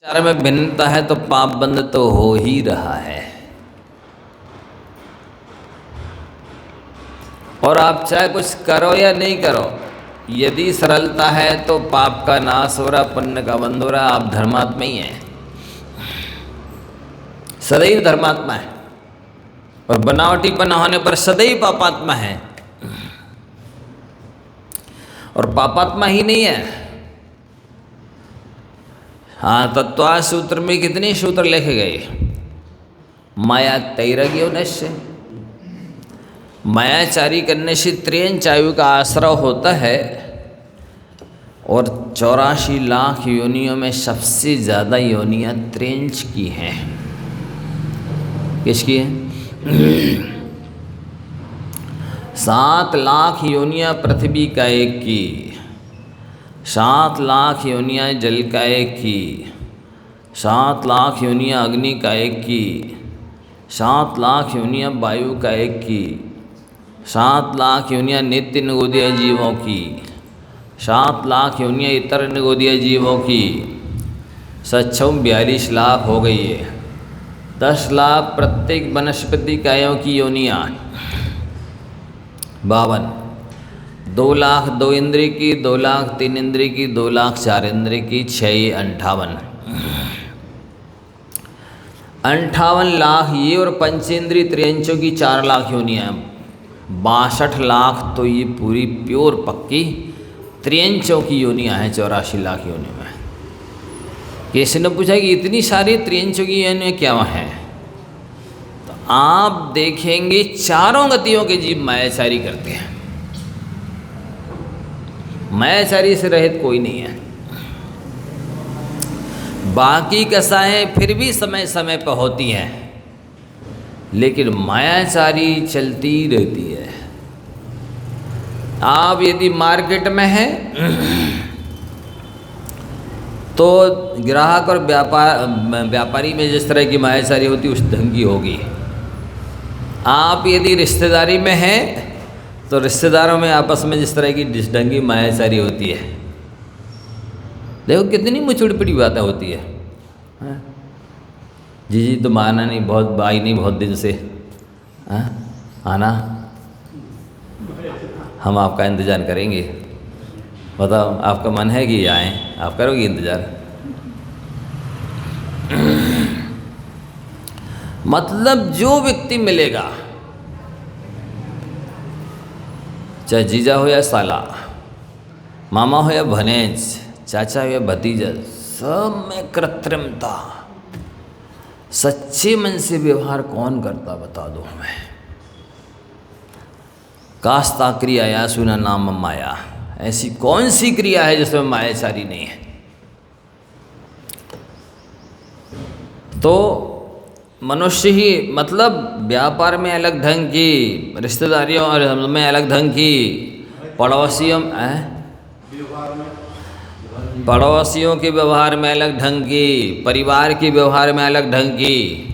चार में भिन्नता है तो पाप बंद तो हो ही रहा है। और आप चाहे कुछ करो या नहीं करो, यदि सरलता है तो पाप का नाश हो रहा, पुण्य का बंद हो रहा। आप धर्मात्मा ही हैं, सदैव धर्मात्मा है, और बनावटीपना होने पर सदैव पापात्मा है। और पापात्मा ही नहीं है। हाँ, तत्वा सूत्र में कितने सूत्र लिखे गए? माया तैरज्ञो नश्य, मायाचारी करने से त्रेन चायु का आश्रय होता है। और 84 लाख योनियों में सबसे ज़्यादा योनियाँ त्रेंच की हैं। किसकी है? 7 लाख योनियाँ पृथ्वी का एक की, 7 लाख योनियाँ जल का एक की, 7 लाख योनियाँ अग्नि का एक की, 7 लाख योनियाँ वायु का एक की, 7 लाख योनियाँ नित्य निगोदीय जीवों की, 7 लाख योनियाँ इतर निगोदीय जीवों की, 42 लाख हो गई है। 10 लाख प्रत्येक वनस्पति कायों की योनियाँ, 52। 2 लाख 2 इंद्रिय की, 2 लाख 3 इंद्रिय की, 2 लाख 4 इंद्रिय की, 6 58। 58 लाख ये और पंचेंद्रिय त्रियंचों की 4 लाख योनियाँ, 62 लाख तो ये पूरी प्योर पक्की त्रियंचों की योनियाँ हैं। 84 लाख योनियों में किसी ने पूछा कि इतनी सारी त्रियंचों की योनियाँ क्या हैं? तो आप देखेंगे चारों गतियों के जीव मायाचारी करते हैं। मायाचारी से रहित कोई नहीं है। बाकी कसाएं फिर भी समय समय पर होती हैं, लेकिन मायाचारी चलती रहती है। आप यदि मार्केट में हैं तो ग्राहक और व्यापारी में जिस तरह की मायाचारी होती है उस ढंग की होगी। आप यदि रिश्तेदारी में हैं तो रिश्तेदारों में आपस में जिस तरह की ढंगी मायाचारी होती है। देखो कितनी मुचुड़पिड़ी बातें होती है। जी तो माना नहीं, बहुत आई नहीं बहुत दिन से, आना, हम आपका इंतज़ार करेंगे। बताओ आपका मन है कि आएँ? आप करोगे इंतज़ार? मतलब जो व्यक्ति मिलेगा, चाहे जीजा हो या साला, मामा हो या भनेज, चाचा हो या भतीजा, सब में कृत्रिमता। सच्चे मन से व्यवहार कौन करता बता दो हमें। कास्ता क्रिया या सुना नाम माया, ऐसी कौन सी क्रिया है जिसमें मायाचारी नहीं है? तो मनुष्य ही, मतलब व्यापार में अलग ढंग की, रिश्तेदारियों और में अलग ढंग की, पड़ोसियों के व्यवहार में अलग ढंग की, परिवार के व्यवहार में अलग ढंग की।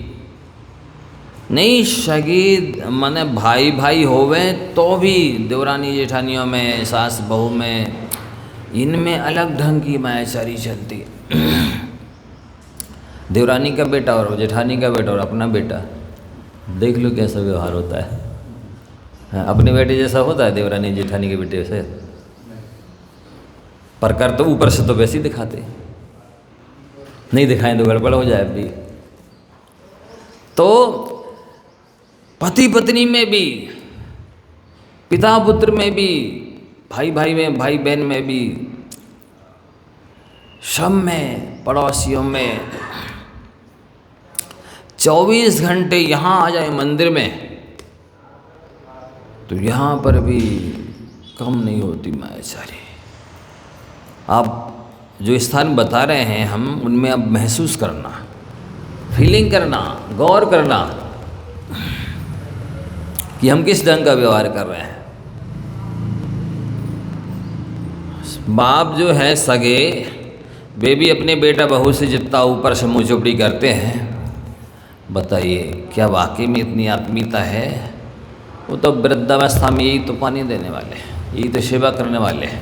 नहीं शगीद माने भाई भाई होवे तो भी देवरानी जेठानियों में, सास बहू में, इनमें अलग ढंग की मायाचारी चलती है। देवरानी का बेटा और जेठानी का बेटा और अपना बेटा, देख लो कैसा व्यवहार होता है। हाँ, अपने बेटे जैसा होता है देवरानी जेठानी के बेटे से, पर कर तो ऊपर से तो वैसे ही दिखाते, नहीं दिखाएं तो गड़बड़ हो जाए अभी। तो पति पत्नी में भी, पिता पुत्र में भी, भाई भाई में, भाई बहन में भी, सब में, पड़ोसियों में। 24 घंटे यहाँ आ जाए मंदिर में तो यहाँ पर भी कम नहीं होती मायाचारी। आप जो स्थान बता रहे हैं हम, उनमें अब महसूस करना, फीलिंग करना, गौर करना कि हम किस ढंग का व्यवहार कर रहे हैं। बाप जो है सगे, वे भी अपने बेटा बहू से जितना ऊपर से मुँह चुपड़ी करते हैं। बताइए क्या वाकई में इतनी आत्मीयता है? वो तो वृद्धावस्था में यही तो पानी देने वाले हैं, यही तो सेवा करने वाले हैं।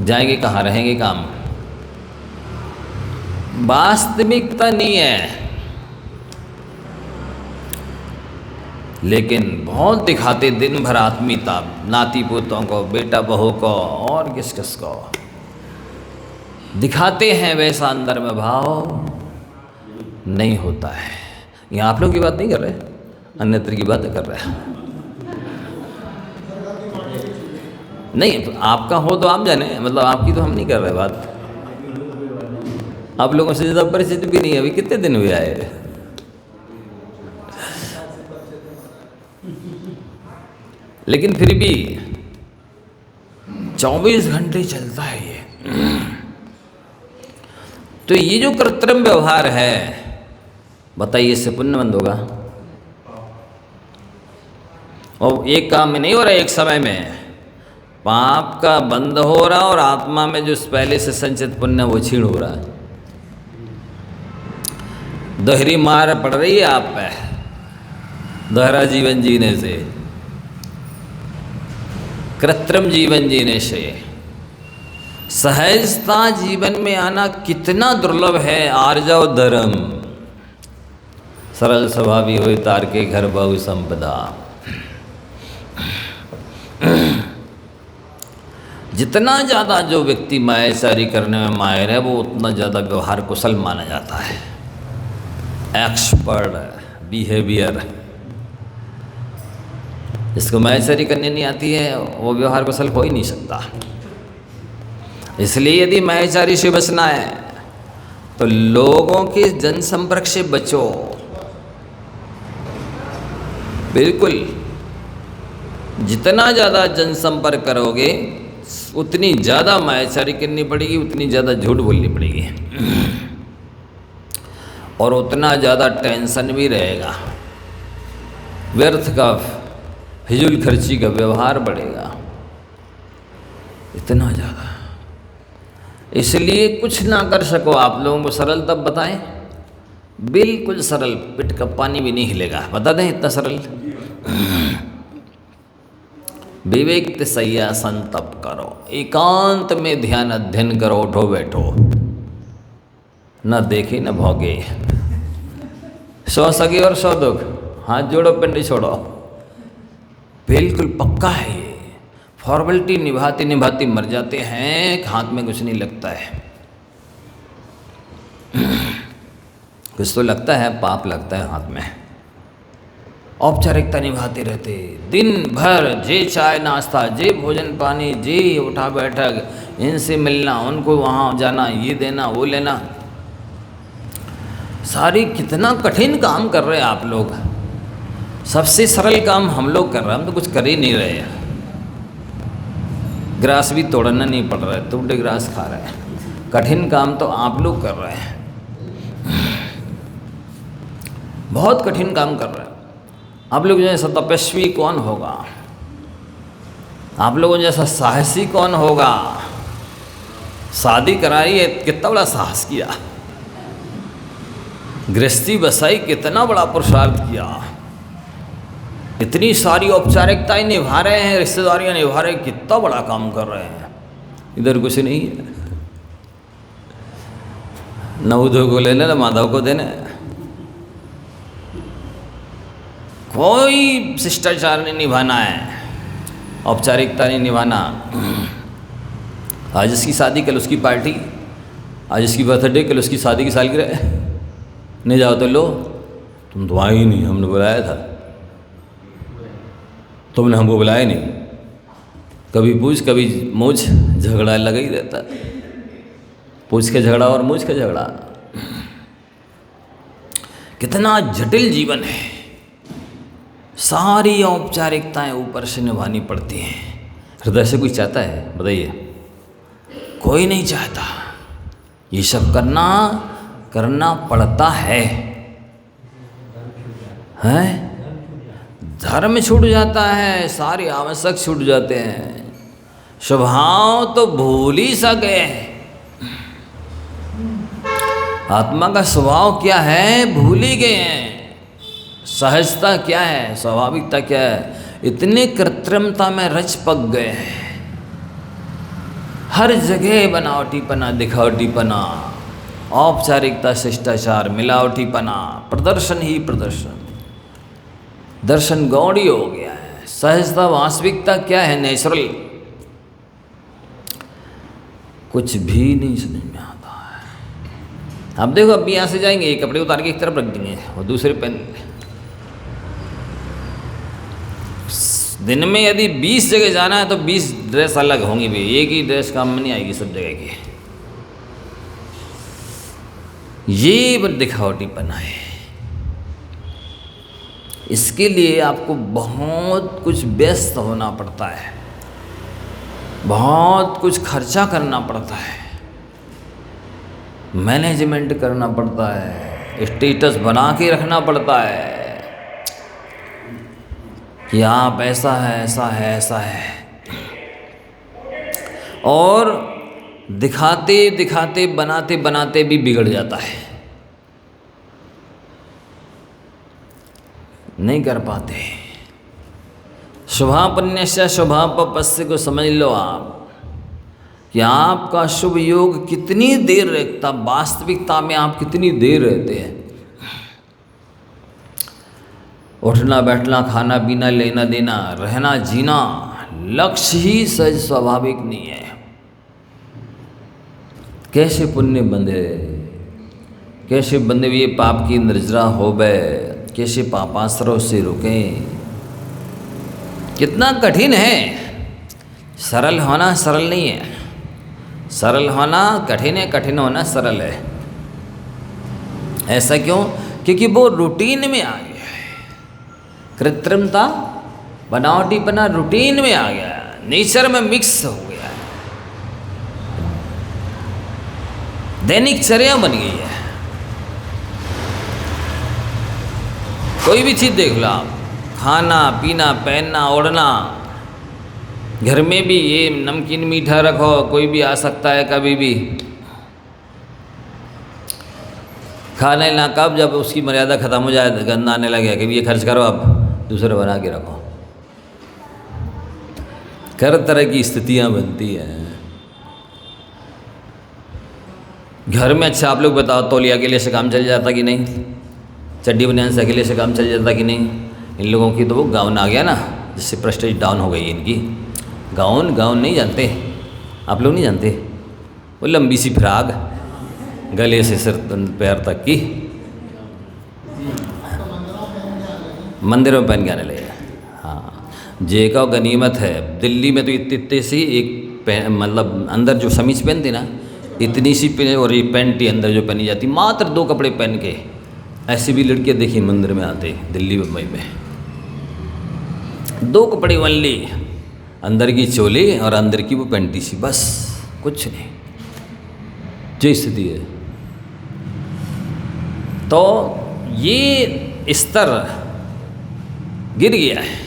जाएंगे कहाँ, रहेंगे काम। वास्तविकता नहीं है, लेकिन बहुत दिखाते दिन भर आत्मीयता, नाती पोतों को, बेटा बहू को और किस किस को दिखाते हैं, वैसा अंदर में भाव नहीं होता है। ये आप लोग की बात नहीं कर रहे, अन्यत्र की बात कर रहे हैं। नहीं, आपका हो तो आप जाने, मतलब आपकी तो हम नहीं कर रहे बात। आप लोगों से ज़्यादा परिचित भी नहीं है, अभी कितने दिन हुए आए। लेकिन फिर भी 24 घंटे चलता है ये। तो ये जो कृत्रिम व्यवहार है, बताइए इससे पुण्य बंद होगा? और एक काम में नहीं हो रहा, एक समय में पाप का बंद हो रहा और आत्मा में जो पहले से संचित पुण्य वो क्षीण हो रहा है। दोहरी मार पड़ रही है आप पे दोहरा जीवन जीने से, कृत्रिम जीवन जीने से। सहजता जीवन में आना कितना दुर्लभ है। आर्जव धर्म सरल स्वभावी हुई तार के घर बहु संपदा। जितना ज़्यादा जो व्यक्ति मायाचारी करने में माहिर है, वो उतना ज़्यादा व्यवहार कुशल माना जाता है, एक्सपर्ट बिहेवियर। जिसको मायाचारी करने नहीं आती है वो व्यवहार कुशल हो ही नहीं सकता। इसलिए यदि मायाचारी से बचना है तो लोगों के जनसंपर्क से बचो, बिल्कुल। जितना ज़्यादा जनसंपर्क करोगे उतनी ज़्यादा मायाचारी करनी पड़ेगी, उतनी ज़्यादा झूठ बोलनी पड़ेगी, और उतना ज़्यादा टेंशन भी रहेगा, व्यर्थ का फिजूल खर्ची का व्यवहार बढ़ेगा, इतना ज़्यादा। इसलिए कुछ ना कर सको आप लोगों को सरल तब बताएं, बिल्कुल सरल, पिट का पानी भी नहीं हिलेगा, बता दें इतना सरल। विवेक तसैया संतप करो, एकांत में ध्यान अध्ययन करो, उठो बैठो, न देखे न भोगे, 100 सगे और 100 दुख, हाथ जोड़ो पिंडी छोड़ो, बिल्कुल पक्का है ये। फॉर्मेलिटी निभाते निभाते मर जाते हैं, हाथ में कुछ नहीं लगता है। कुछ तो लगता है, पाप लगता है हाथ में। औपचारिकता निभाते रहते दिन भर, जे चाय नाश्ता, जे भोजन पानी, जे उठा बैठक, इनसे मिलना, उनको वहाँ जाना, ये देना वो लेना, सारी कितना कठिन काम कर रहे हैं आप लोग। सबसे सरल काम हम लोग कर रहे हैं, हम तो कुछ कर ही नहीं रहे हैं। ग्रास भी तोड़ना नहीं पड़ रहा है, टूटे ग्रास खा रहे हैं। कठिन काम तो आप लोग कर रहे हैं, बहुत कठिन काम कर रहे हैं। आप लोग जैसा तपस्वी कौन होगा? आप लोगों जैसा साहसी कौन होगा? शादी कराई है, कितना बड़ा साहस किया, गृहस्थी बसाई, कितना बड़ा पुरुषार्थ किया, इतनी सारी औपचारिकताएं निभा रहे हैं, रिश्तेदारियां निभा रहे हैं, कितना बड़ा काम कर रहे हैं। इधर कुछ नहीं है, नवधो को लेने ना माधव को देने, कोई शिष्टाचार नहीं निभाना है, औपचारिकता नहीं निभाना। आज इसकी शादी कल उसकी पार्टी, आज इसकी बर्थडे कल उसकी शादी की सालगिरह, नहीं जाओ तो लो, तुम तो आए ही नहीं, हमने बुलाया था, तुमने हमको बुलाया नहीं। कभी पूछ कभी मूछ, झगड़ा लगा ही रहता, पूछ के झगड़ा और मूछ के झगड़ा। कितना जटिल जीवन है, सारी औपचारिकताएं ऊपर से निभानी पड़ती हैं। हृदय से कोई चाहता है? बताइए, कोई नहीं चाहता। ये सब करना पड़ता है, हैं? धर्म छूट जाता है, सारे आवश्यक छूट जाते हैं, स्वभाव तो भूल ही सा गए हैं। आत्मा का स्वभाव क्या है भूल ही गए हैं। सहजता क्या है, स्वाभाविकता क्या है, इतने कृत्रिमता में रच पक गए हैं। हर जगह बनावटीपना, दिखावटीपना, औपचारिकता, शिष्टाचार, मिलावटीपना, प्रदर्शन ही प्रदर्शन, दर्शन गौड़ी हो गया है। सहजता, वास्तविकता क्या है, नेचुरल, कुछ भी नहीं समझ में आता है। अब देखो, अब यहाँ से जाएंगे, ये कपड़े उतार के एक तरफ रख देंगे और दूसरे पहन, दिन में यदि 20 जगह जाना है तो 20 ड्रेस अलग होंगी भी, एक ही ड्रेस काम में नहीं आएगी सब जगह की। ये दिखावटीपना है। इसके लिए आपको बहुत कुछ व्यस्त होना पड़ता है, बहुत कुछ खर्चा करना पड़ता है, मैनेजमेंट करना पड़ता है, स्टेटस बना के रखना पड़ता है कि आप ऐसा है, ऐसा है, ऐसा है। और दिखाते दिखाते, बनाते बनाते भी बिगड़ जाता है, नहीं कर पाते। शुभापन्यस्य शुभापपस्य को समझ लो आप कि आपका शुभ योग कितनी देर रहता, वास्तविकता में आप कितनी देर रहते हैं। उठना बैठना, खाना पीना, लेना देना, रहना जीना, लक्ष्य ही सहज स्वाभाविक नहीं है। कैसे पुण्य बंधे, कैसे बंधे हुए पाप की निर्जरा हो गए, कैसे पापाश्रयों से रुकें। कितना कठिन है। सरल होना सरल नहीं है, सरल होना कठिन है, कठिन होना सरल है। ऐसा क्यों? क्योंकि वो रूटीन में आ गया है। कृत्रिमता, बनावटीपना रूटीन में आ गया है, नेचर में मिक्स हो गया है, दैनिक चर्या बन गई है। कोई भी चीज़ देख लो आप, खाना पीना, पहनना ओढ़ना, घर में भी ये नमकीन मीठा रखो, कोई भी आ सकता है कभी भी। खा लेना कब, जब उसकी मर्यादा ख़त्म हो जाए, गंदा आने लगे कि ये खर्च करो, अब दूसरे बना के रखो। हर तरह की स्थितियाँ बनती हैं घर में। अच्छा आप लोग बताओ, तौलिया अकेले से काम चल जाता कि नहीं? चड्डी बनियान से अकेले से काम चल जाता कि नहीं? इन लोगों की तो वो गाउन आ गया ना, जिससे प्रेस्टीज डाउन हो गई इनकी। गाउन नहीं जानते आप लोग? नहीं जानते? वो लंबी सी फ्राक, गले से सिर पैर तक की, मंदिरों में पहन के आने लगे। हाँ, जे का गनीमत है। दिल्ली में तो इतने सी एक मतलब अंदर जो समीज पहनती ना, इतनी सी पहने, और ये पैंट ही अंदर जो पहनी जाती, मात्र 2 कपड़े पहन के। ऐसी भी लड़कियाँ देखी मंदिर में आते दिल्ली मुंबई में, 2 कपड़े वनली, अंदर की चोली और अंदर की वो पैंटी सी, बस कुछ नहीं। जो स्थिति है, तो ये स्तर गिर गया है।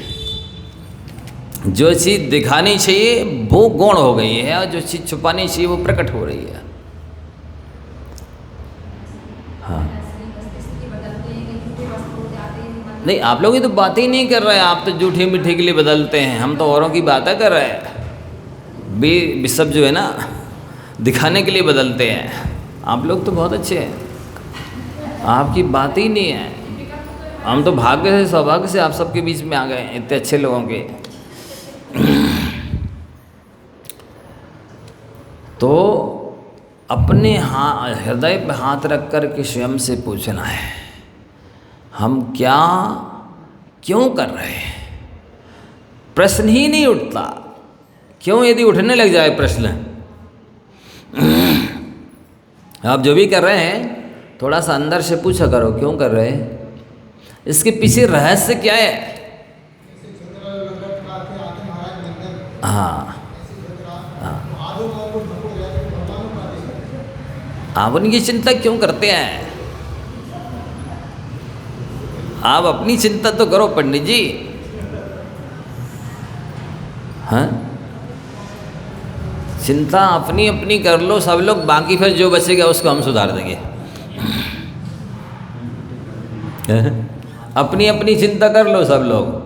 जो चीज़ दिखानी चाहिए वो गौण हो गई है, और जो चीज़ छुपानी चाहिए वो प्रकट हो रही है। हाँ, नहीं, आप लोग ये तो बातें ही नहीं कर रहे हैं। आप तो झूठे मीठे के लिए बदलते हैं, हम तो औरों की बातें कर रहे हैं। भी सब जो है ना, दिखाने के लिए बदलते हैं। आप लोग तो बहुत अच्छे हैं, आपकी बात ही नहीं है। हम तो भाग्य से, सौभाग्य से आप सबके बीच में आ गए, इतने अच्छे लोगों के। तो अपने हृदय पे हाथ रख कर के स्वयं से पूछना है, हम क्या क्यों कर रहे हैं? प्रश्न ही नहीं उठता। क्यों? यदि उठने लग जाए प्रश्न, आप जो भी कर रहे हैं थोड़ा सा अंदर से पूछा करो, क्यों कर रहे हैं? इसके पीछे रहस्य क्या है? हाँ, आप उनकी चिंता क्यों करते हैं? आप अपनी चिंता तो करो पंडित जी। हाँ, चिंता अपनी अपनी कर लो सब लोग, बाकी फिर जो बचेगा उसको हम सुधार देंगे। अपनी अपनी चिंता कर लो सब लोग।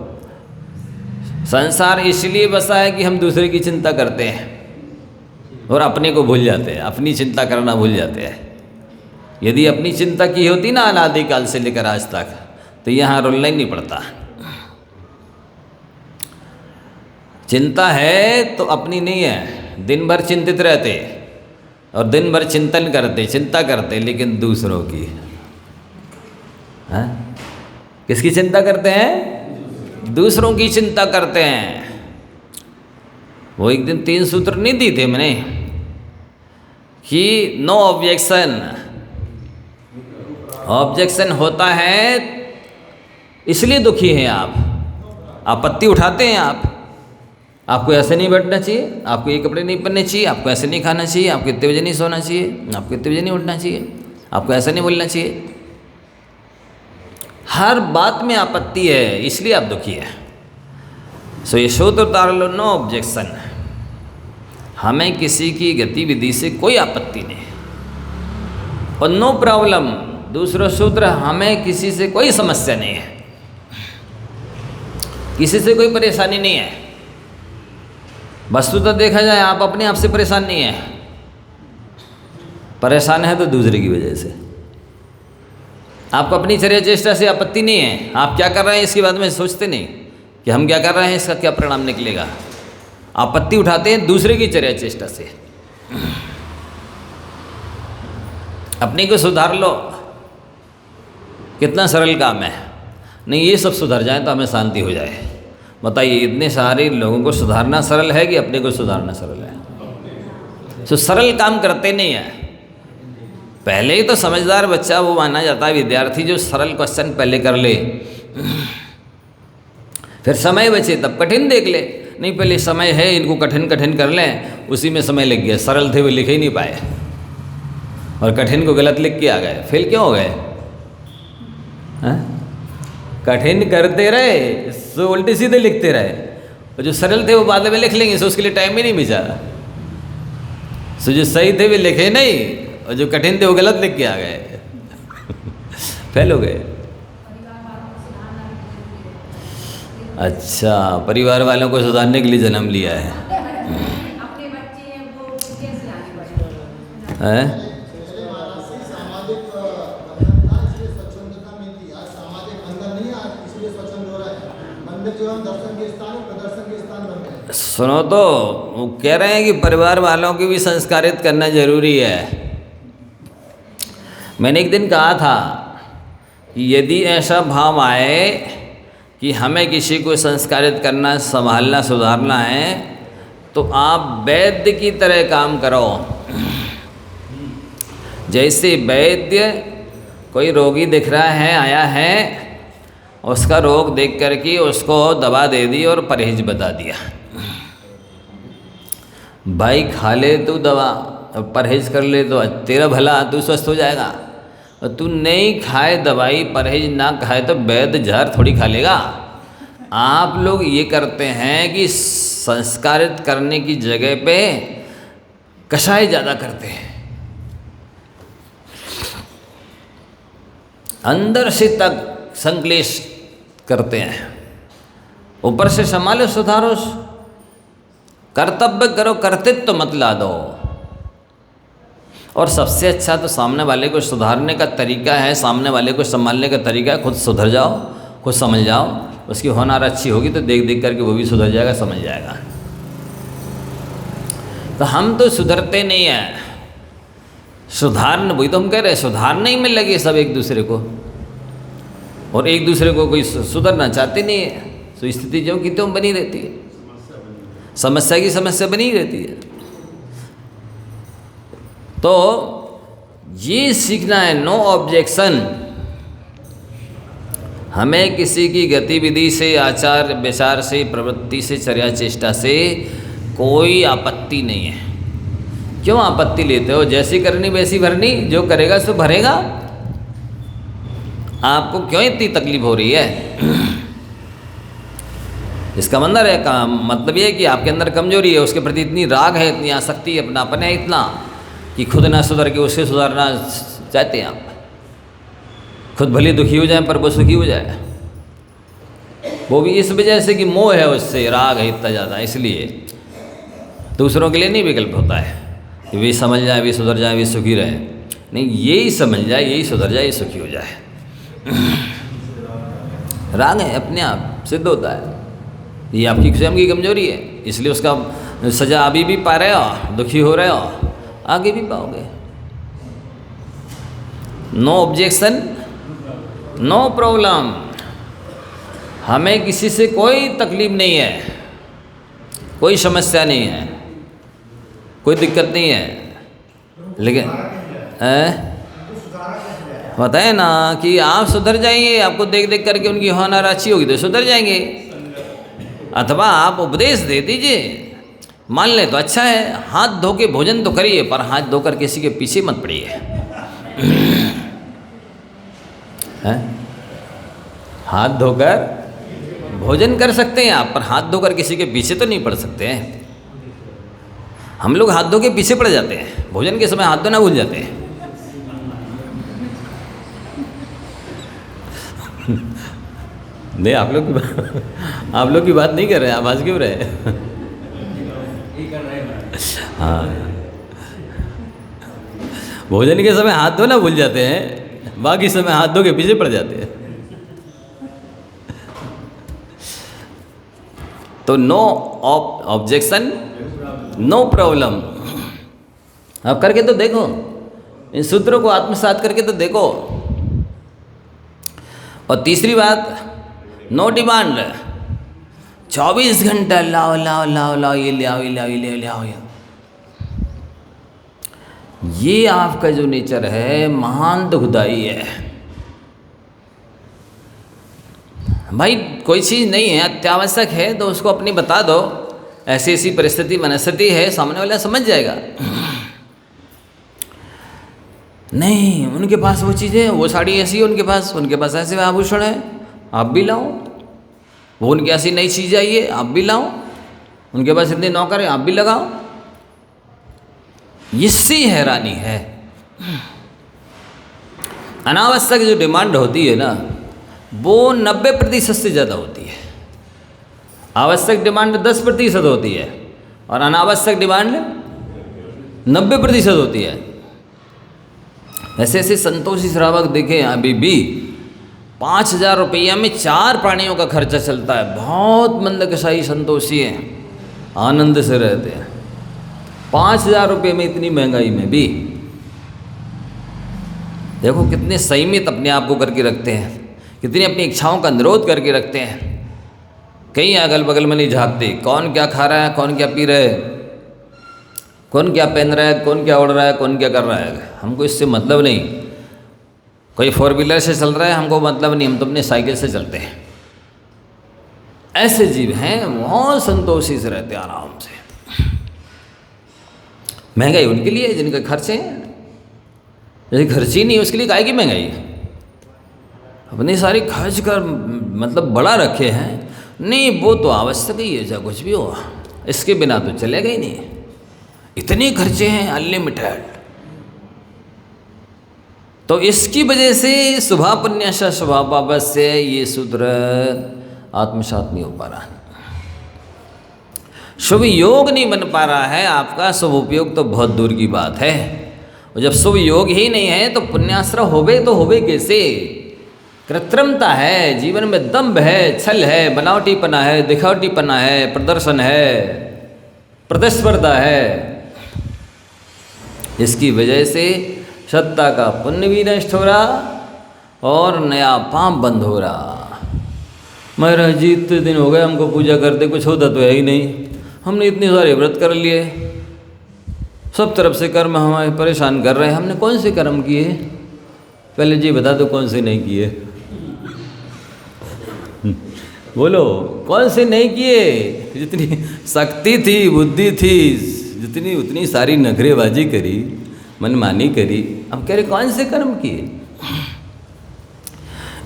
संसार इसलिए बसा है कि हम दूसरे की चिंता करते हैं और अपने को भूल जाते हैं, अपनी चिंता करना भूल जाते हैं। यदि अपनी चिंता की होती ना अनादिकाल से लेकर आज तक, तो यहाँ रुलना ही नहीं पड़ता। चिंता है तो अपनी नहीं है। दिन भर चिंतित रहते और दिन भर चिंतन करते, चिंता करते, लेकिन दूसरों की। हाँ? किसकी चिंता करते हैं? दूसरों की चिंता करते हैं। वो एक दिन 3 सूत्र नहीं दिए थे मैंने कि नो ऑब्जेक्शन। ऑब्जेक्शन होता है इसलिए दुखी हैं आप, आपत्ति उठाते हैं आप। आपको ऐसे नहीं बैठना चाहिए, आपको ये कपड़े नहीं पहनने चाहिए, आपको ऐसे नहीं खाना चाहिए, आपको इतने बजे नहीं सोना चाहिए, आपको इतने बजे नहीं उठना चाहिए, आपको ऐसा नहीं बोलना चाहिए। हर बात में आपत्ति है, इसलिए आप दुखी है। सो ये सूत्र उतार लो, नो ऑब्जेक्शन। हमें किसी की गतिविधि से कोई आपत्ति नहीं, और नो प्रॉब्लम दूसरा सूत्र, हमें किसी से कोई समस्या नहीं है, किसी से कोई परेशानी नहीं है। वस्तुतः देखा जाए आप अपने आप से परेशान नहीं है, परेशान है तो दूसरे की वजह से। आपको अपनी चर्या चेष्टा से आपत्ति नहीं है, आप क्या कर रहे हैं इसके बारे में सोचते नहीं कि हम क्या कर रहे हैं, इसका क्या परिणाम निकलेगा। आपत्ति उठाते हैं दूसरे की चर्या चेष्टा से। अपने को सुधार लो, कितना सरल काम है। नहीं, ये सब सुधर जाए तो हमें शांति हो जाए। बताइए, इतने सारे लोगों को सुधारना सरल है कि अपने को सुधारना सरल है? तो सरल काम करते नहीं है। पहले ही तो समझदार बच्चा वो माना जाता है विद्यार्थी जो सरल क्वेश्चन पहले कर ले, फिर समय बचे तब कठिन देख ले। नहीं, पहले समय है, इनको कठिन कठिन कर लें, उसी में समय लग गया। सरल थे वो लिख ही नहीं पाए और कठिन को गलत लिख के आ गए, फेल क्यों हो गए? कठिन करते रहे सो उल्टे सीधे लिखते रहे, और जो सरल थे वो बाद में लिख लेंगे, सो उसके लिए टाइम ही नहीं मिला। सो जो सही थे वे लिखे नहीं, और जो कठिन थे वो गलत लिख के आ गए, फेल हो गए। अच्छा, परिवार वालों को सुधारने के लिए जन्म लिया है। अपने बच्चे हैं वो कैसे आगे बढ़े हैं? सुनो तो, वो कह रहे हैं कि परिवार वालों की भी संस्कारित करना जरूरी है। मैंने एक दिन कहा था कि यदि ऐसा भाव आए कि हमें किसी को संस्कारित करना, संभालना, सुधारना है, तो आप वैद्य की तरह काम करो। जैसे वैद्य कोई रोगी दिख रहा है, आया है, उसका रोग देख करके उसको दवा दे दी और परहेज बता दिया। भाई खा ले तू दवा, परहेज कर ले तो तेरा भला, तू स्वस्थ हो जाएगा। और तू नहीं खाए दवाई, परहेज ना खाए तो वैद्य जहर थोड़ी खा लेगा। आप लोग ये करते हैं कि संस्कारित करने की जगह पे कषाय ज़्यादा करते हैं, अंदर से तक संक्लेश करते हैं, ऊपर से संभालो, सुधारो, कर्तव्य करो, कर्तृत्व मत ला दो। और सबसे अच्छा तो सामने वाले को सुधारने का तरीका है, सामने वाले को संभालने का तरीका है, खुद सुधर जाओ, खुद समझ जाओ। उसकी होनार अच्छी होगी तो देख देख करके वो भी सुधर जाएगा, समझ जाएगा। तो हम तो सुधरते नहीं हैं, सुधारने, वही तो हम कह रहे हैं, सुधारने ही में लगे सब एक दूसरे को, और एक दूसरे को कोई सुधरना चाहते नहीं है। तो स्थिति जो की त्यों बनी रहती है, समस्या की समस्या बनी रहती है। तो ये सीखना है, नो ऑब्जेक्शन। हमें किसी की गतिविधि से, आचार विचार से, प्रवृत्ति से, चर्या चेष्टा से कोई आपत्ति नहीं है। क्यों आपत्ति लेते हो? जैसी करनी वैसी भरनी, जो करेगा सो भरेगा। आपको क्यों इतनी तकलीफ हो रही है? इसका मतलब ये है कि आपके अंदर कमजोरी है, उसके प्रति इतनी राग है, इतनी आसक्ति है, अपनापन है इतना कि खुद ना सुधर के उससे सुधारना चाहते हैं आप। खुद भले दुखी हो जाए पर वो सुखी हो जाए, वो भी इस वजह से कि मोह है, उससे राग है इतना ज़्यादा। इसलिए दूसरों के लिए नहीं विकल्प होता है कि वे समझ जाए, वे सुधर जाए, वे सुखी रहे। नहीं, यही समझ जाए, यही सुधर जाए, यही सुखी हो जाए। राग है अपने आप सिद्ध होता है, ये आपकी स्वयं की कमजोरी है, इसलिए उसका सजा अभी भी पा रहे हो, दुखी हो रहे हो, आगे भी पाओगे। नो ऑब्जेक्शन नो प्रॉब्लम, हमें किसी से कोई तकलीफ नहीं है, कोई समस्या नहीं है, कोई दिक्कत नहीं है। लेकिन बताए ना कि आप सुधर जाएंगे, आपको देख देख करके उनकी होनहार अच्छी होगी तो सुधर जाएंगे। अथवा आप उपदेश दे दीजिए, मान ले तो अच्छा है, हाथ धो के भोजन तो करिए, पर हाथ धोकर किसी के पीछे मत पड़िए। हाथ धोकर भोजन कर सकते हैं आप, पर हाथ धोकर किसी के पीछे तो नहीं पड़ सकते हैं। हम लोग हाथ धो के पीछे पड़ जाते हैं, भोजन के समय हाथ धोना भूल जाते हैं। नहीं, आप लोग की बात नहीं कर रहे हैं, आप आज क्यों रहे? हाँ, भोजन के समय हाथ धोना भूल जाते हैं, बाकी समय हाथ धो के पीछे पड़ जाते हैं। तो नो ऑब्जेक्शन नो प्रॉब्लम। अब करके तो देखो, इन सूत्रों को आत्मसात करके तो देखो। और तीसरी बात, नो डिमांड, 24 घंटा लाओ लाओ लाओ लाओ, ये ले आओ, ये ले आओ, ये ले आओ, ये ले आओ। ये आपका जो नेचर है महान दुखदाई है भाई। कोई चीज़ नहीं है, अत्यावश्यक है तो उसको अपनी बता दो, ऐसी ऐसी परिस्थिति मनस्थिति है, सामने वाला समझ जाएगा। नहीं, उनके पास वो चीज़ें, वो साड़ी ऐसी है उनके पास ऐसे आभूषण है, आप भी लाओ। वो उनकी ऐसी नई चीज़ आई है, आप भी लाओ। उनके पास इतने नौकर हैं, आप भी लगाओ। इससे हैरानी है। अनावश्यक जो डिमांड होती है ना, वो 90% से ज़्यादा होती है। आवश्यक डिमांड 10% होती है और अनावश्यक डिमांड 90% होती है। ऐसे ऐसे संतोषी श्रावक देखे अभी भी 5,000 रुपया में 4 प्राणियों का खर्चा चलता है। बहुत मंदकशाही संतोषी हैं, आनंद से रहते हैं। 5,000 रुपये में, इतनी महंगाई में भी देखो कितने संयमित अपने आप को करके रखते हैं, कितनी अपनी इच्छाओं का निरोध करके रखते हैं। कहीं अगल बगल में नहीं झाँकते, कौन क्या खा रहा है, कौन क्या पी रहा है, कौन क्या पहन रहा है, कौन क्या उड़ रहा है, कौन क्या कर रहा है, हमको इससे मतलब नहीं। कोई 4 व्हीलर से चल रहा है, हमको मतलब नहीं, हम तो अपने साइकिल से चलते हैं। ऐसे जीव हैं, बहुत संतोषी से रहते हैं, आराम से। महंगाई उनके लिए जिनके खर्चे हैं, जैसे खर्ची नहीं उसके लिए काहे की महंगाई है। अपने सारी खर्च कर मतलब बड़ा रखे हैं। नहीं, वो तो आवश्यक ही है, चाहे कुछ भी हो, इसके बिना तो चलेगा ही नहीं। इतने खर्चे हैं अनलिमिटेड। तो इसकी वजह से शुभा पुण्यश शुभा पापस से ये सूत्र आत्मसात नहीं हो पा रहा, शुभ योग नहीं बन पा रहा है आपका। शुभ उपयोग तो बहुत दूर की बात है। और जब शुभ योग ही नहीं है तो पुण्याश्रय होवे तो होवे कैसे? कृत्रिमता है, जीवन में दंभ है, छल है, बनावटीपना है, दिखावटीपना है, प्रदर्शन है, प्रतिस्पर्धा है। इसकी वजह से सत्ता का पुण्य भी नष्ट हो रहा और नया पाप बंद हो रहा। महाराज जी इतने दिन हो गए हमको पूजा करते, कुछ होता तो है ही नहीं। हमने इतने सारे व्रत कर लिए, सब तरफ से कर्म हमें परेशान कर रहे हैं। हमने कौन से कर्म किए? पहले जी बता दो कौन से नहीं किए। बोलो कौन से नहीं किए? जितनी शक्ति थी, बुद्धि थी, जितनी उतनी सारी नखरेबाजी करी, मनमानी करी। अब कह रहे कौन से कर्म किए?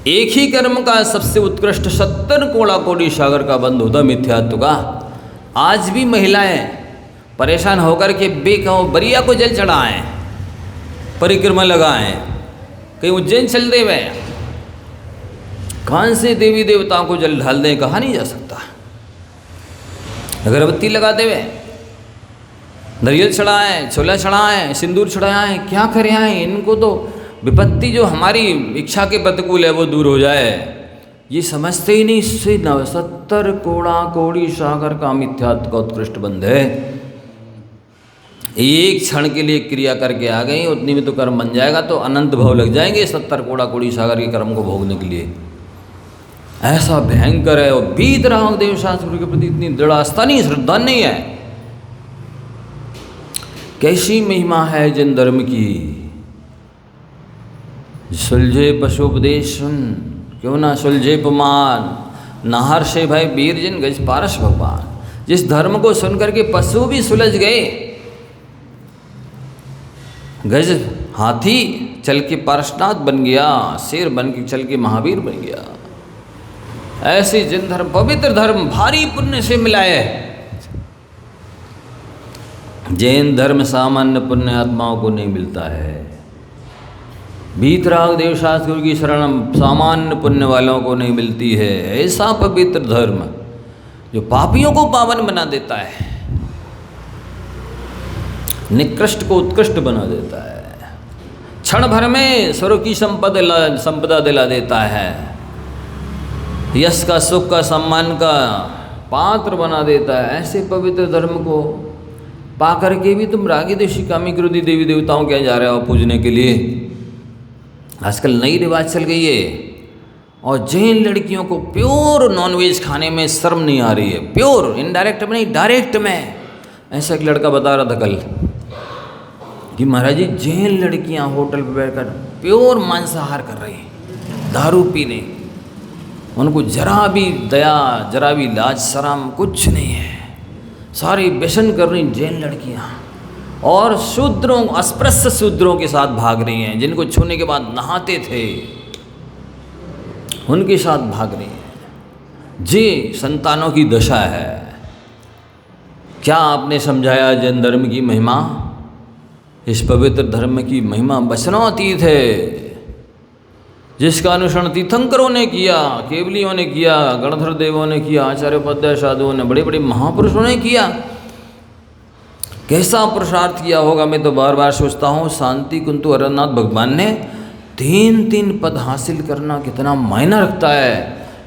एक ही कर्म का सबसे उत्कृष्ट 70 कोड़ा कोड़ी सागर का बंद होता मिथ्यात्व का। आज भी महिलाएं परेशान होकर के बेकहो बरिया को जल चढ़ाएं, परिक्रमा लगाएं, कहीं उज्जैन चल दे वे, कौन से देवी देवताओं को जल ढाल दें, कहा नहीं जा सकता। अगरबत्ती लगा देवे, नारियल चढ़ाएं, छोला चढ़ाएं, सिंदूर चढ़ाएं, क्या करें आए, इनको तो विपत्ति जो हमारी इच्छा के प्रतिकूल है वो दूर हो जाए, ये समझते ही नहीं। इससे 70 कोड़ा कोड़ी सागर का मिथ्यात्व का उत्कृष्ट बंध है। एक क्षण के लिए क्रिया करके आ गई, उतनी में तो कर्म बन जाएगा, तो अनंत भाव लग जाएंगे 70 कोड़ा कोड़ी सागर के कर्म को भोगने के लिए। ऐसा भयंकर है। और वीतराग देव शास्त्र के प्रति इतनी दृढ़ आस्था नहीं, श्रद्धा नहीं है। कैसी महिमा है जिन धर्म की, सुलझे पशुपदेश सुन, क्यों ना सुलझे पुमान, नाहर से भय वीर जिन गज पारस भगवान। जिस धर्म को सुन करके पशु भी सुलझ गए, गज हाथी चल के पारसनाथ बन गया, शेर बन के चल के महावीर बन गया। ऐसे जिन धर्म, पवित्र धर्म भारी पुण्य से मिला है। जैन धर्म सामान्य पुण्य आत्माओं को नहीं मिलता है। वीतराग देव शास्त्र की शरण सामान्य पुण्य वालों को नहीं मिलती है। ऐसा पवित्र धर्म जो पापियों को पावन बना देता है, निकृष्ट को उत्कृष्ट बना देता है, क्षण भर में स्वर्ग की संपदा दिला देता है, यश का, सुख का, सम्मान का पात्र बना देता है। ऐसे पवित्र धर्म को पा करके भी तुम रागी देशी कामी क्रोधी देवी देवताओं के यहाँ जा रहे हो पूजने के लिए। आजकल नई रिवाज चल गई है, और जैन लड़कियों को प्योर नॉनवेज खाने में शर्म नहीं आ रही है। प्योर, इनडायरेक्ट में नहीं, डायरेक्ट में। ऐसा एक लड़का बता रहा था कल कि महाराज जी जैन लड़कियां होटल पर बैठकर प्योर मांसाहार कर रही हैं, दारू पीने, उनको जरा भी दया, जरा भी लाज शर्म कुछ नहीं है, सारी व्यसन कर रही जैन लड़कियां। और शूद्रों, अस्पृश्य शूद्रों के साथ भाग रही हैं, जिनको छूने के बाद नहाते थे उनके साथ भाग रही हैं। जी संतानों की दशा है। क्या आपने समझाया जैन धर्म की महिमा? इस पवित्र धर्म की महिमा वचनातीत है, जिसका अनुसरण तीर्थंकरों ने किया, केवलियों ने किया, गणधर देवों ने किया, आचार्य उपाध्याय साधुओं ने, बड़े बड़े महापुरुषों ने किया। कैसा पुरुषार्थ किया होगा, मैं तो बार बार सोचता हूँ। शांति कुंतु अरनाथ भगवान ने 3 पद हासिल करना कितना मायना रखता है,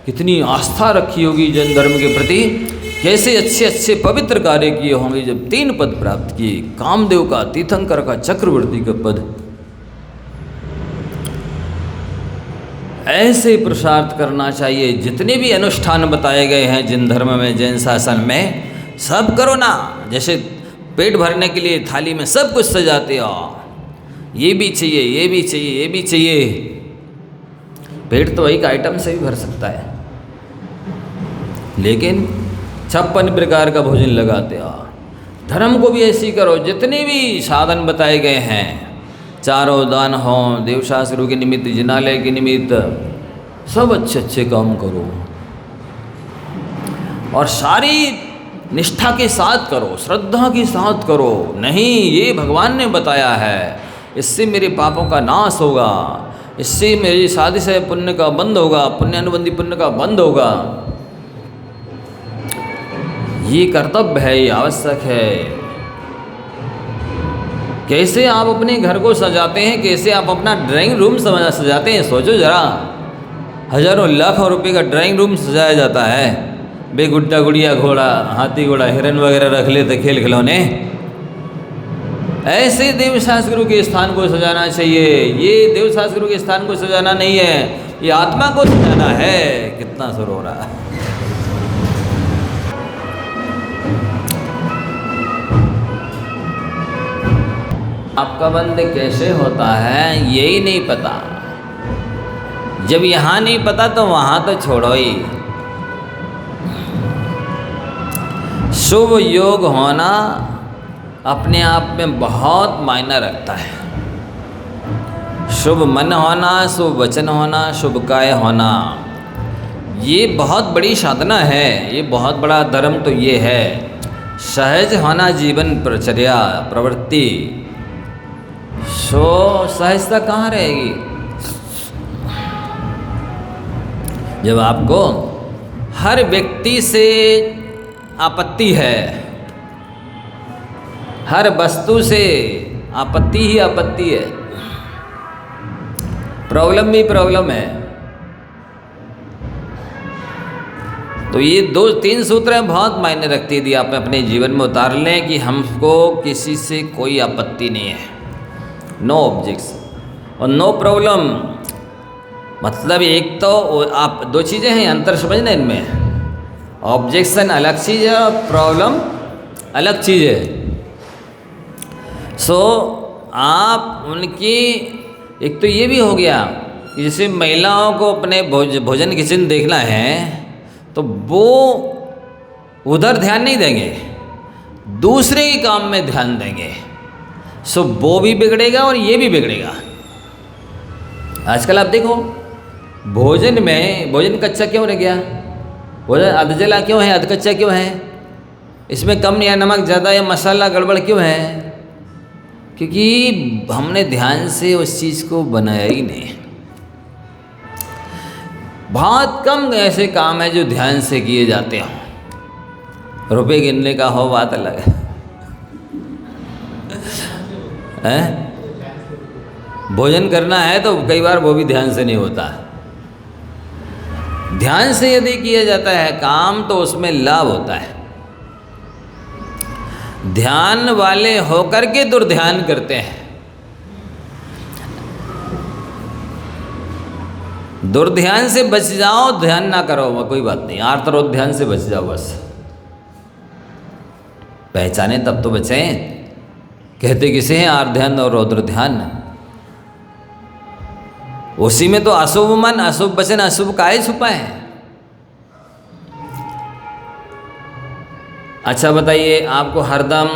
कितनी आस्था रखी होगी जैन धर्म के प्रति, कैसे अच्छे अच्छे पवित्र कार्य किए होंगे जब 3 पद प्राप्त किए, कामदेव का, तीर्थंकर का, चक्रवर्ती का पद। ऐसे पुरुषार्थ करना चाहिए। जितने भी अनुष्ठान बताए गए हैं जिन धर्म में, जैन शासन में, सब करो ना। जैसे पेट भरने के लिए थाली में सब कुछ सजाते हो, ये भी चाहिए, ये भी चाहिए, ये भी चाहिए। पेट तो एक आइटम से भी भर सकता है, लेकिन 56 प्रकार का भोजन लगाते हो। धर्म को भी ऐसी करो। जितने भी साधन बताए गए हैं, चारों दान हो, देवशास्त्रों के निमित्त, जिनालय के निमित्त, सब अच्छे अच्छे काम करो और सारी निष्ठा के साथ करो, श्रद्धा के साथ करो। नहीं, ये भगवान ने बताया है, इससे मेरे पापों का नाश होगा, इससे मेरी साजिश है पुण्य का बंद होगा, पुण्यानुबंधी पुण्य का बंद होगा। ये कर्तव्य है, ये आवश्यक है। कैसे आप अपने घर को सजाते हैं, कैसे आप अपना ड्राइंग रूम सजाते हैं, सोचो जरा। हजारों लाखों रुपए का ड्राइंग रूम सजाया जाता है, बेगुड्डा गुड़िया, घोड़ा, हाथी घोड़ा, हिरन वगैरह रख लेते, खेल खिलौने। ऐसे देवशास्त्र गुरु के स्थान को सजाना चाहिए। ये देवशास्त्र गुरु के स्थान को सजाना नहीं है, ये आत्मा को सजाना है। कितना सुर हो रहा है। आपका बंद कैसे होता है यही नहीं पता। जब यहाँ नहीं पता तो वहाँ तो छोड़ो ही। शुभ योग होना अपने आप में बहुत मायना रखता है। शुभ मन होना, शुभ वचन होना, शुभ काय होना, ये बहुत बड़ी साधना है। ये बहुत बड़ा धर्म तो ये है। सहज होना जीवन प्रचर्या प्रवृत्ति, सो सहजता कहाँ रहेगी जब आपको हर व्यक्ति से आपत्ति है, हर वस्तु से आपत्ति ही आपत्ति है, प्रॉब्लम भी प्रॉब्लम है। तो ये 2-3 सूत्र बहुत मायने रखती है। यदि आप अपने जीवन में उतार लें कि हमको किसी से कोई आपत्ति नहीं है, नो ऑब्जेक्शन और नो प्रॉब्लम, मतलब एक तो आप 2 चीज़ें हैं, अंतर समझना इनमें। ऑब्जेक्शन अलग चीज़ है और प्रॉब्लम अलग चीज़ है। सो आप उनकी, एक तो ये भी हो गया कि जैसे महिलाओं को अपने भोजन किचन देखना है तो वो उधर ध्यान नहीं देंगे, दूसरे के काम में ध्यान देंगे। सो वो भी बिगड़ेगा और ये भी बिगड़ेगा। आजकल आप देखो भोजन में, भोजन कच्चा क्यों रह गया, भोजन अध जला क्यों है, अध कच्चा क्यों है, इसमें कम या नमक ज़्यादा या मसाला गड़बड़ क्यों है? क्योंकि हमने ध्यान से उस चीज़ को बनाया ही नहीं। बहुत कम ऐसे काम है जो ध्यान से किए जाते हों। रुपए गिनने का हो बात अलग है, हैं? भोजन करना है तो कई बार वो भी ध्यान से नहीं होता। ध्यान से यदि किया जाता है काम तो उसमें लाभ होता है। ध्यान वाले होकर के दुर्ध्यान करते हैं। दुर्ध्यान से बच जाओ, ध्यान ना करो, कोई बात नहीं, आर्तरोध्यान से बच जाओ बस। पहचाने तब तो बचें। कहते किसे हैं आर्त ध्यान और रौद्र ध्यान? उसी में तो अशुभ मन, अशुभ वचन, अशुभ काहे छुपा है। अच्छा बताइए, आपको हरदम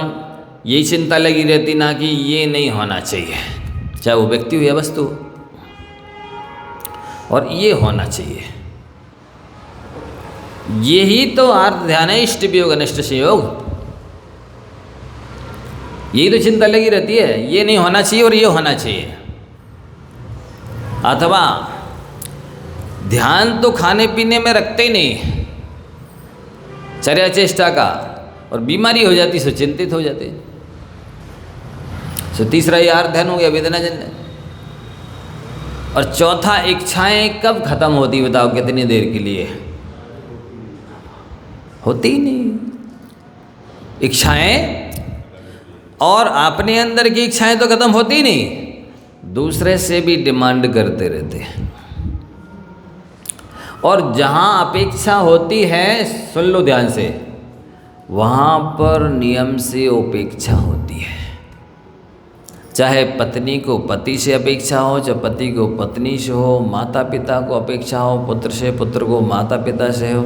यही चिंता लगी रहती ना कि ये नहीं होना चाहिए, चाहे वो व्यक्ति हो या वस्तु, और ये होना चाहिए। यही तो आर्त ध्यान है, इष्ट वियोग अनिष्ट संयोग। यही तो चिंता लगी रहती है, ये नहीं होना चाहिए और ये होना चाहिए। अथवा ध्यान तो खाने पीने में रखते ही नहीं, चर्या चेष्टा का, और बीमारी हो जाती सो चिंतित हो जाते। सो तीसरा ये आर्त ध्यान हो गया, वेदनाजन्य। और चौथा, इच्छाएं कब खत्म होती बताओ, कितनी देर के लिए? होती ही नहीं इच्छाएं। और अपने अंदर की इच्छाएं तो खत्म होती ही नहीं, दूसरे से भी डिमांड करते रहते हैं। और जहां अपेक्षा होती है, सुन लो ध्यान से, वहां पर नियम से उपेक्षा होती है। चाहे पत्नी को पति से अपेक्षा हो, चाहे पति को पत्नी से हो, माता पिता को अपेक्षा हो, पुत्र से पुत्र को माता पिता से हो,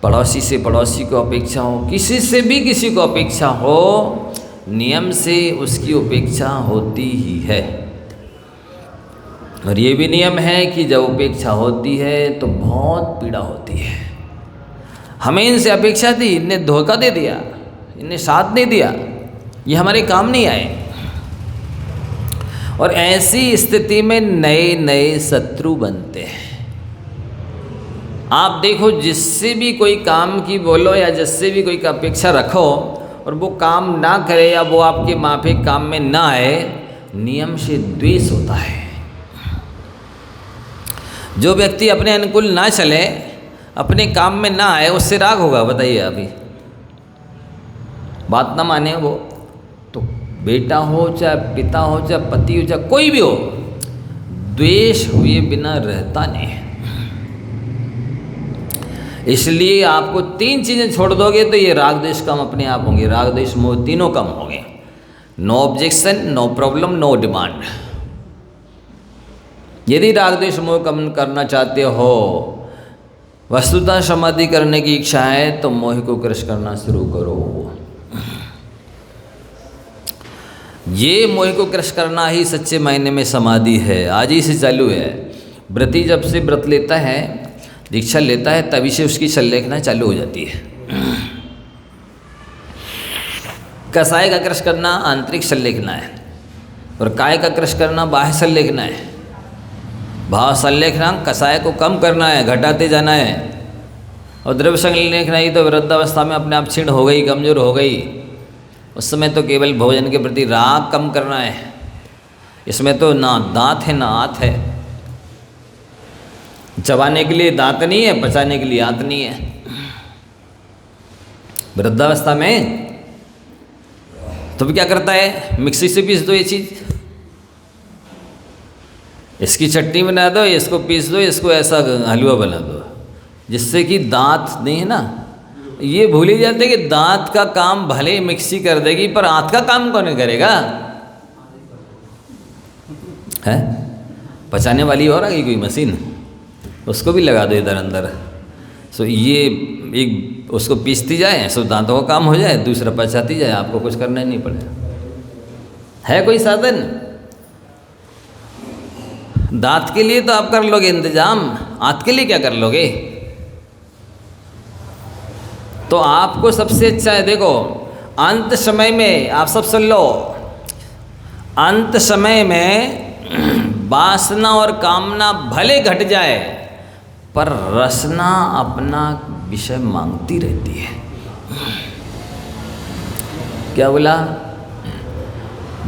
पड़ोसी से पड़ोसी को अपेक्षा हो, किसी से भी किसी को अपेक्षा हो, नियम से उसकी उपेक्षा होती ही है। और ये भी नियम है कि जब उपेक्षा होती है तो बहुत पीड़ा होती है। हमें इनसे अपेक्षा थी, इनने धोखा दे दिया, इनने साथ नहीं दिया, ये हमारे काम नहीं आए। और ऐसी स्थिति में नए नए शत्रु बनते हैं। आप देखो, जिससे भी कोई काम की बोलो या जिससे भी कोई का अपेक्षा रखो और वो काम ना करे या वो आपके माफिक काम में ना आए, नियम से द्वेष होता है। जो व्यक्ति अपने अनुकूल ना चले, अपने काम में ना आए, उससे राग होगा। बताइए अभी, बात ना माने वो, तो बेटा हो चाहे पिता हो चाहे पति हो चाहे कोई भी हो, द्वेष हुए बिना रहता नहीं है। इसलिए आपको 3 चीज़ें छोड़ दोगे तो ये राग द्वेष कम अपने आप होंगे। राग द्वेष मोह तीनों कम होंगे। No objection, no problem, no demand. यदि राग द्वेष मोह कम करना चाहते हो, वस्तुतः समाधि करने की इच्छा है, तो मोह को क्रश करना शुरू करो। ये मोह को क्रश करना ही सच्चे मायने में समाधि है। आज ही से चालू है। व्रती जब से व्रत लेता है, दीक्षा लेता है, तभी से उसकी संलेखना चालू हो जाती है। कसाय का क्रश करना आंतरिक संलेखना है, और काय का क्रश करना बाह्य संलेखना है। भाव संलेखना कसाय को कम करना है, घटाते जाना है। और द्रव्य संलेखना ही तो वृद्धावस्था में अपने आप क्षीण हो गई, कमजोर हो गई, उस समय तो केवल भोजन के प्रति राग कम करना है। इसमें तो ना दांत है ना आंत है। चबाने के लिए दांत नहीं है, पचाने के लिए आंत नहीं है। वृद्धावस्था में तो भी क्या करता है, मिक्सी से पीस दो ये चीज़, इसकी चटनी बना दो, इसको पीस दो, इसको ऐसा हलवा बना दो, जिससे कि दांत नहीं है ना। ये भूल ही जाते कि दांत का काम भले ही मिक्सी कर देगी, पर आंत का काम कौन करेगा? है पचाने वाली और आ गई कोई मशीन, उसको भी लगा दो इधर अंदर। सो ये एक उसको पीसती जाए, सो दांतों का काम हो जाए, दूसरा पचाती जाए, आपको कुछ करना ही नहीं पड़ेगा। है कोई साधन? दांत के लिए तो आप कर लोगे इंतजाम, आंत के लिए क्या कर लोगे? तो आपको सबसे अच्छा है, देखो अंत समय में आप सब सुन लो, अंत समय में वासना और कामना भले घट जाए, पर रसना अपना विषय मांगती रहती है। क्या बोला?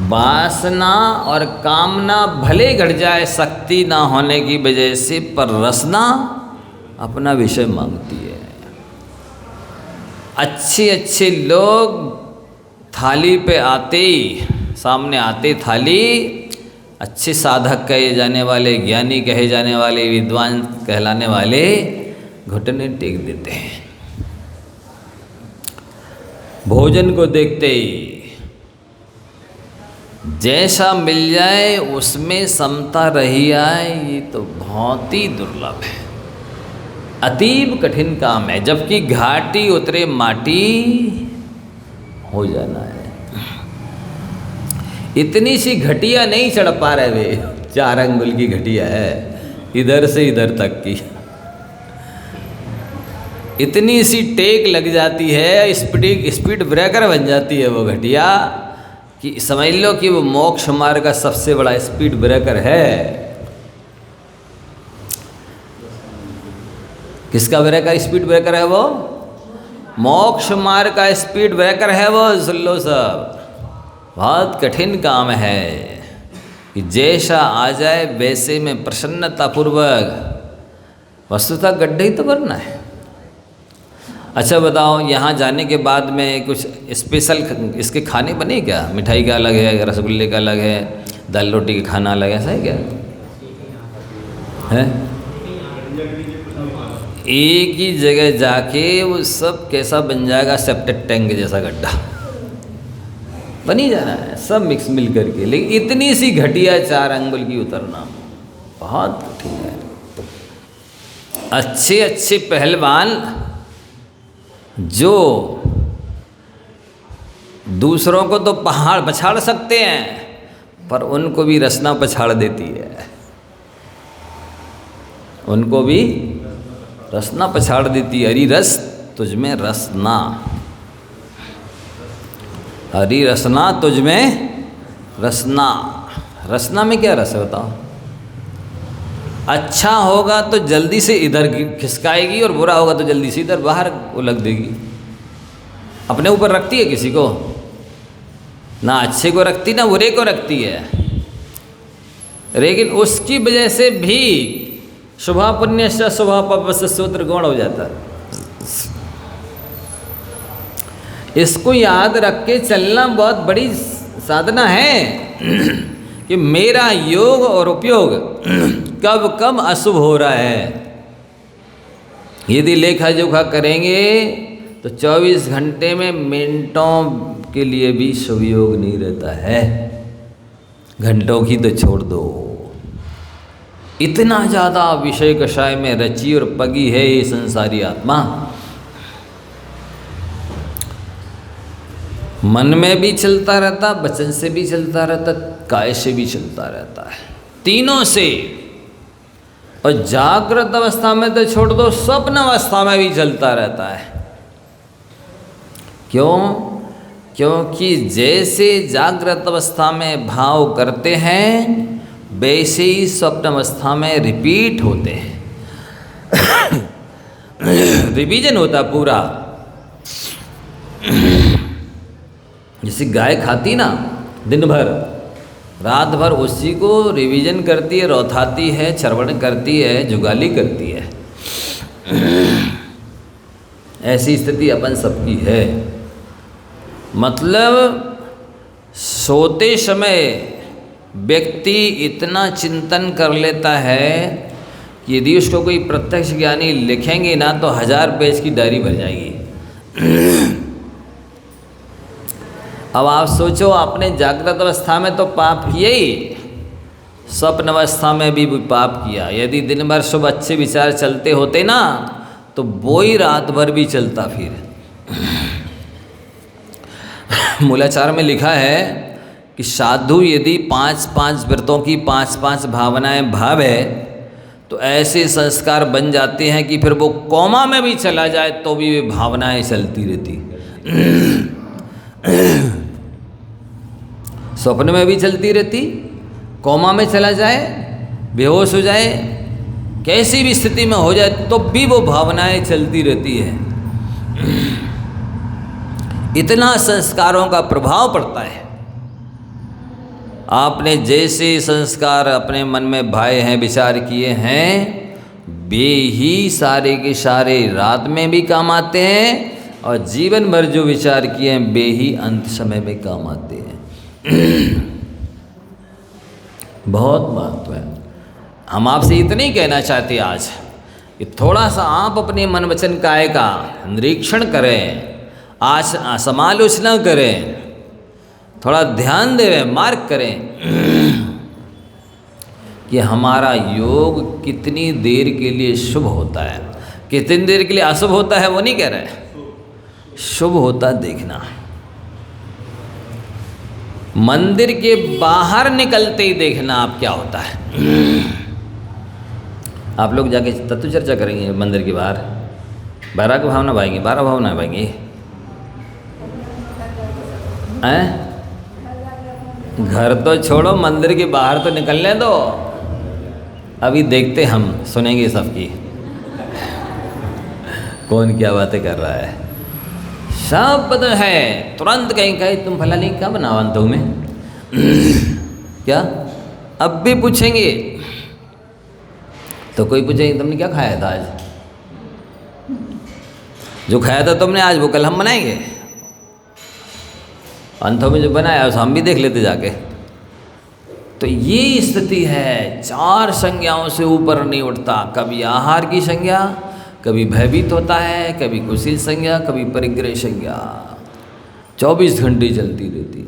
वासना और कामना भले घट जाए शक्ति ना होने की वजह से, पर रसना अपना विषय मांगती है। अच्छे अच्छे लोग थाली पे आते, सामने आते थाली, अच्छे साधक कहे जाने वाले, ज्ञानी कहे जाने वाले, विद्वान कहलाने वाले घुटने टेक देते हैं। भोजन को देखते ही जैसा मिल जाए उसमें समता रही आए, ये तो बहुत ही दुर्लभ है, अतीब कठिन काम है। जबकि घाटी उतरे माटी हो जाना है। इतनी सी घटिया नहीं चढ़ पा रहे वे, 4 अंगुल की घटिया है, इधर से इधर तक की। इतनी सी टेक लग जाती है, स्पीड ब्रेकर बन जाती है वो घटिया, कि समझ लो कि वो मोक्ष मार्ग का सबसे बड़ा स्पीड ब्रेकर है। किसका ब्रेकर? स्पीड ब्रेकर है वो, मोक्ष मार्ग का स्पीड ब्रेकर है वो। सुन लो सब, बहुत कठिन काम है कि जैसा आ जाए वैसे में प्रसन्नतापूर्वक, वस्तुतः गड्ढे ही तो भरना है। अच्छा बताओ, यहाँ जाने के बाद में कुछ स्पेशल इसके खाने बने क्या? मिठाई का अलग है, रसगुल्ले का अलग है, दाल रोटी का खाना अलग है, ऐसा है क्या? है एक ही जगह जाके वो सब कैसा बन जाएगा, सेप्टिक टैंक जैसा गड्ढा बनी जाना है, सब मिक्स मिल करके। लेकिन इतनी सी घटिया 4 अंगुल की उतरना बहुत कठिन है। अच्छे अच्छे पहलवान जो दूसरों को तो पहाड़ पछाड़ सकते हैं, पर उनको भी रसना पछाड़ देती है, उनको भी रसना पछाड़ देती है। हरी रस तुझमें रसना, हरी रसना तुझमें रसना। रसना में क्या रस है बताओ? अच्छा होगा तो जल्दी से इधर खिसकाएगी, और बुरा होगा तो जल्दी से इधर बाहर उलग देगी। अपने ऊपर रखती है किसी को? ना अच्छे को रखती ना बुरे को रखती है। लेकिन उसकी वजह से भी शुभा पुण्य से शुभा पाप से सूत्र गौण हो जाता है। इसको याद रख के चलना बहुत बड़ी साधना है कि मेरा योग और उपयोग कब कब अशुभ हो रहा है। यदि लेखा जोखा करेंगे तो 24 घंटे में मिनटों के लिए भी शुभ योग नहीं रहता है, घंटों की तो छोड़ दो। इतना ज़्यादा विषय कषाय में रची और पगी है ये संसारी आत्मा। मन में भी चलता रहता, वचन से भी चलता रहता, काय से भी चलता रहता है, तीनों से। और जागृत अवस्था में तो छोड़ दो, स्वप्न अवस्था में भी चलता रहता है। क्यों? क्योंकि जैसे जागृत अवस्था में भाव करते हैं वैसे ही स्वप्न अवस्था में रिपीट होते हैं। रिवीजन होता पूरा। जैसे गाय खाती ना दिन भर, रात भर उसी को रिवीजन करती है, रौथाती है, चरवण करती है, जुगाली करती है। ऐसी स्थिति अपन सबकी है। मतलब सोते समय व्यक्ति इतना चिंतन कर लेता है कि यदि उसको कोई प्रत्यक्ष ज्ञानी लिखेंगे ना तो 1000 पेज की डायरी भर जाएगी। अब आप सोचो, आपने जागृत अवस्था में तो पाप किए ही, स्वप्न अवस्था में भी पाप किया। यदि दिन भर शुभ अच्छे विचार चलते होते ना तो वो ही रात भर भी चलता। फिर मूलाचार में लिखा है कि साधु यदि 5-5 व्रतों की 5-5 भावनाएं भावे तो ऐसे संस्कार बन जाते हैं कि फिर वो कोमा में भी चला जाए तो भी वे भावनाएं चलती रहती, स्वप्न में भी चलती रहती, कोमा में चला जाए, बेहोश हो जाए, कैसी भी स्थिति में हो जाए तो भी वो भावनाएं चलती रहती है। इतना संस्कारों का प्रभाव पड़ता है। आपने जैसे संस्कार अपने मन में भाए हैं, विचार किए हैं, वे ही सारे के सारे रात में भी काम आते हैं और जीवन भर जो विचार किए हैं वे ही अंत समय में काम आते हैं। बहुत महत्व है। हम आपसे इतना ही कहना चाहते हैं आज कि थोड़ा सा आप अपने मन वचन काया का निरीक्षण करें, आज समालोचना करें, थोड़ा ध्यान दें, मार्क करें कि हमारा योग कितनी देर के लिए शुभ होता है, कितनी देर के लिए अशुभ होता है वो नहीं कह रहे, शुभ होता देखना। मंदिर के बाहर निकलते ही देखना आप क्या होता है। आप लोग जाके तत्व चर्चा करेंगे मंदिर के बाहर, 12 की भावना भाएंगे, 12 भावना भाएंगे हैं? घर तो छोड़ो, मंदिर के बाहर तो निकलने दो। अभी देखते हम, सुनेंगे सबकी कौन क्या बातें कर रहा है। सब पता है, तुरंत कहीं कहीं तुम फलानी क्या बनावा तुम्हें क्या अब भी पूछेंगे। तो कोई पूछेंगे तुमने क्या खाया था आज, जो खाया था तुमने आज वो कल हम बनाएंगे। अंतों में जो बनाया उसे हम भी देख लेते जाके। तो ये स्थिति है, 4 संज्ञाओं से ऊपर नहीं उठता। कभी आहार की संज्ञा, कभी भयभीत होता है, कभी कुशील संज्ञा, कभी परिग्रह संज्ञा, 24 घंटे चलती रहती।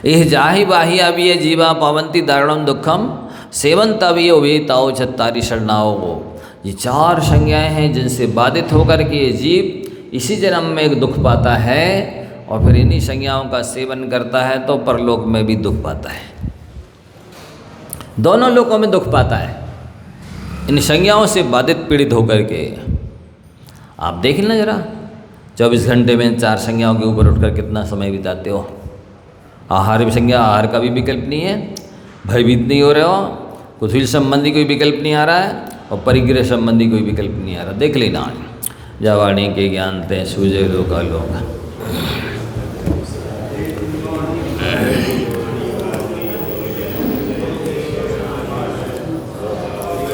यह जाहि बाहि अभी जीवा पवंती दारुणम दुखम सेवंत अभी वेताओ चत्तारी शरणाओ। ये 4 संज्ञाएं हैं जिनसे बाधित होकर के ये जीव इसी जन्म में एक दुख पाता है और फिर इन्हीं संज्ञाओं का सेवन करता है तो परलोक में भी दुख पाता है, दोनों लोकों में दुख पाता है इन संज्ञाओं से बाधित पीड़ित होकर के। आप देख लेना जरा, 24 घंटे में 4 संज्ञाओं के ऊपर उठकर कितना समय बिताते हो। आहार भी संज्ञा, आहार का भी विकल्प नहीं है, भयभीत नहीं हो रहे हो, कुशील संबंधी कोई विकल्प नहीं आ रहा है और परिग्रह संबंधी कोई विकल्प नहीं आ रहा। देख लेना, जवानी के ज्ञान ते सूझे लोका लोका।